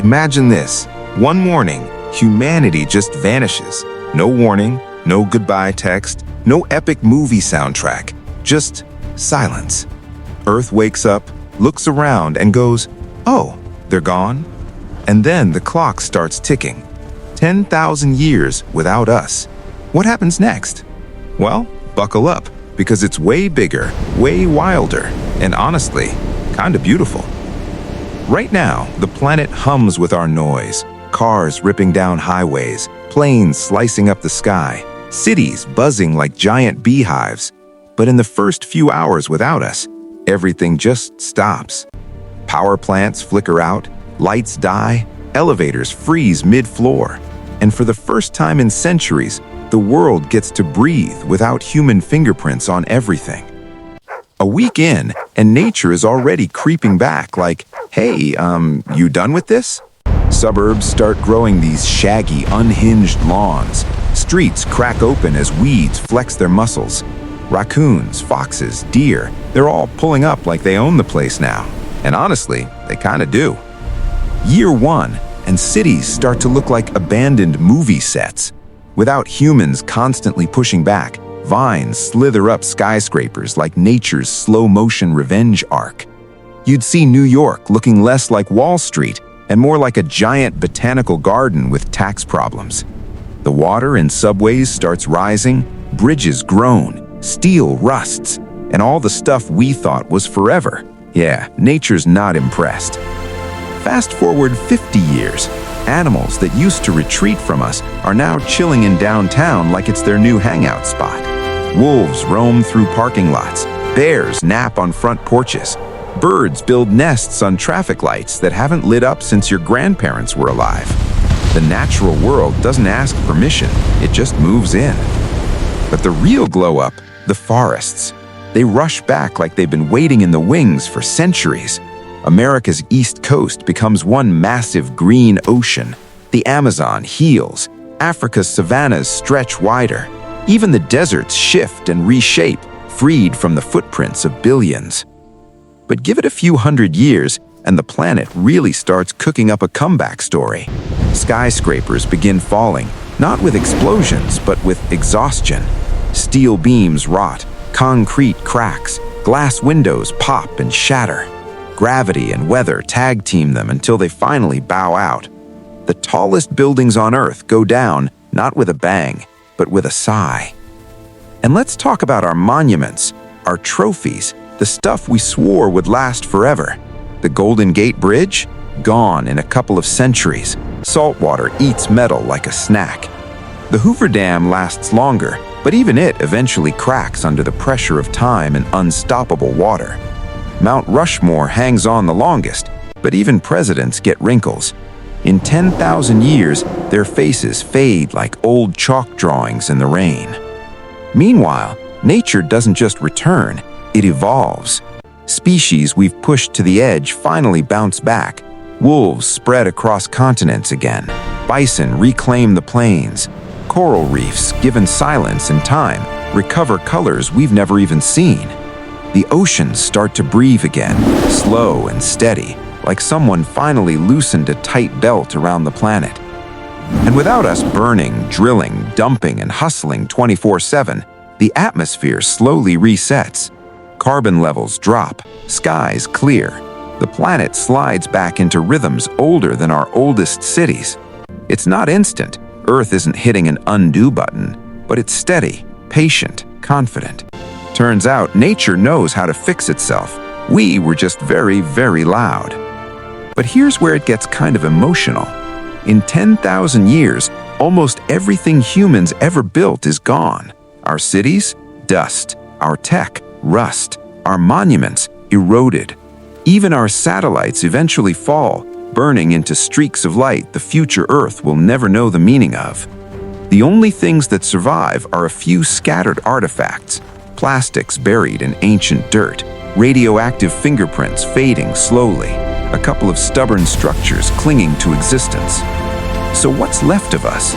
Imagine this. One morning, humanity just vanishes. No warning, no goodbye text, no epic movie soundtrack, just silence. Earth wakes up, looks around, and goes, "Oh, they're gone?" And then the clock starts ticking. 10,000 years without us. What happens next? Well, buckle up, because it's way bigger, way wilder, and honestly, kinda beautiful. Right now, the planet hums with our noise. Cars ripping down highways, planes slicing up the sky, cities buzzing like giant beehives. But in the first few hours without us, everything just stops. Power plants flicker out, lights die, elevators freeze mid-floor. And for the first time in centuries, the world gets to breathe without human fingerprints on everything. A week in, and nature is already creeping back like, "Hey, you done with this?" Suburbs start growing these shaggy, unhinged lawns. Streets crack open as weeds flex their muscles. Raccoons, foxes, deer, they're all pulling up like they own the place now. And honestly, they kinda do. Year one, and cities start to look like abandoned movie sets. Without humans constantly pushing back, vines slither up skyscrapers like nature's slow-motion revenge arc. You'd see New York looking less like Wall Street and more like a giant botanical garden with tax problems. The water in subways starts rising, bridges groan, steel rusts, and all the stuff we thought was forever. Yeah, nature's not impressed. Fast forward 50 years, animals that used to retreat from us are now chilling in downtown like it's their new hangout spot. Wolves roam through parking lots, bears nap on front porches, birds build nests on traffic lights that haven't lit up since your grandparents were alive. The natural world doesn't ask permission, it just moves in. But the real glow-up, the forests, they rush back like they've been waiting in the wings for centuries. America's east coast becomes one massive green ocean. The Amazon heals. Africa's savannas stretch wider. Even the deserts shift and reshape, freed from the footprints of billions. But give it a few hundred years, and the planet really starts cooking up a comeback story. Skyscrapers begin falling, not with explosions, but with exhaustion. Steel beams rot, concrete cracks, glass windows pop and shatter. Gravity and weather tag-team them until they finally bow out. The tallest buildings on Earth go down, not with a bang, but with a sigh. And let's talk about our monuments, our trophies, the stuff we swore would last forever. The Golden Gate Bridge? Gone in a couple of centuries. Saltwater eats metal like a snack. The Hoover Dam lasts longer, but even it eventually cracks under the pressure of time and unstoppable water. Mount Rushmore hangs on the longest, but even presidents get wrinkles. In 10,000 years, their faces fade like old chalk drawings in the rain. Meanwhile, nature doesn't just return, it evolves. Species we've pushed to the edge finally bounce back. Wolves spread across continents again. Bison reclaim the plains. Coral reefs, given silence and time, recover colors we've never even seen. The oceans start to breathe again, slow and steady, like someone finally loosened a tight belt around the planet. And without us burning, drilling, dumping, and hustling 24/7, the atmosphere slowly resets. Carbon levels drop, skies clear. The planet slides back into rhythms older than our oldest cities. It's not instant. Earth isn't hitting an undo button, but it's steady, patient, confident. Turns out nature knows how to fix itself. We were just very, very loud. But here's where it gets kind of emotional. In 10,000 years, almost everything humans ever built is gone. Our cities? Dust. Our tech? Rust. Our monuments? Eroded. Even our satellites eventually fall, burning into streaks of light the future Earth will never know the meaning of. The only things that survive are a few scattered artifacts, plastics buried in ancient dirt, radioactive fingerprints fading slowly, a couple of stubborn structures clinging to existence. So what's left of us?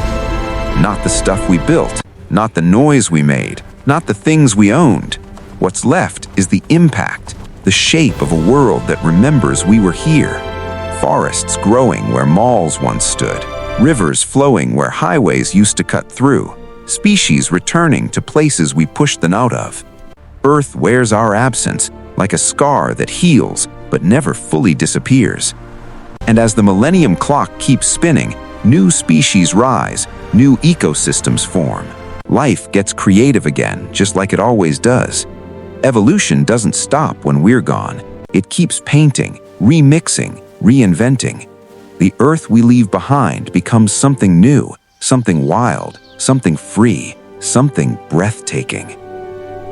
Not the stuff we built, not the noise we made, not the things we owned. What's left is the impact, the shape of a world that remembers we were here. Forests growing where malls once stood. Rivers flowing where highways used to cut through. Species returning to places we pushed them out of. Earth wears our absence like a scar that heals but never fully disappears. And as the millennium clock keeps spinning, new species rise, new ecosystems form. Life gets creative again, just like it always does. Evolution doesn't stop when we're gone. It keeps painting, remixing, reinventing. The Earth we leave behind becomes something new, something wild, something free, something breathtaking.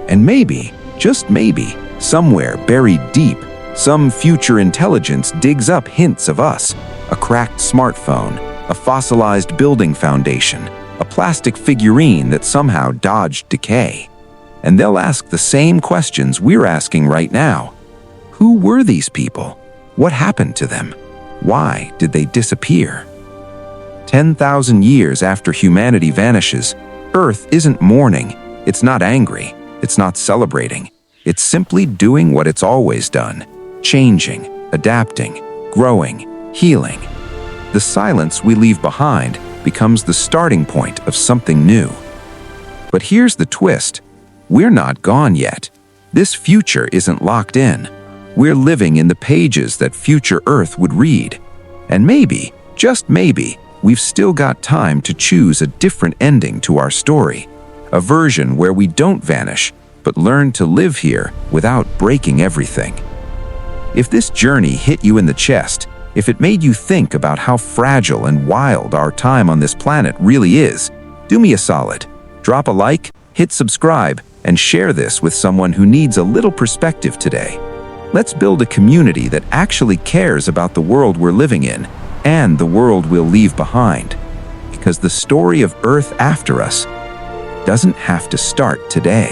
And maybe, just maybe, somewhere buried deep, some future intelligence digs up hints of us. A cracked smartphone, a fossilized building foundation, a plastic figurine that somehow dodged decay. And they'll ask the same questions we're asking right now. Who were these people? What happened to them? Why did they disappear? 10,000 years after humanity vanishes, Earth isn't mourning, it's not angry, it's not celebrating. It's simply doing what it's always done, changing, adapting, growing, healing. The silence we leave behind becomes the starting point of something new. But here's the twist. We're not gone yet. This future isn't locked in. We're living in the pages that future Earth would read. And maybe, just maybe, we've still got time to choose a different ending to our story. A version where we don't vanish, but learn to live here without breaking everything. If this journey hit you in the chest, if it made you think about how fragile and wild our time on this planet really is, do me a solid. Drop a like, hit subscribe, and share this with someone who needs a little perspective today. Let's build a community that actually cares about the world we're living in and the world we'll leave behind. Because the story of Earth after us doesn't have to start today.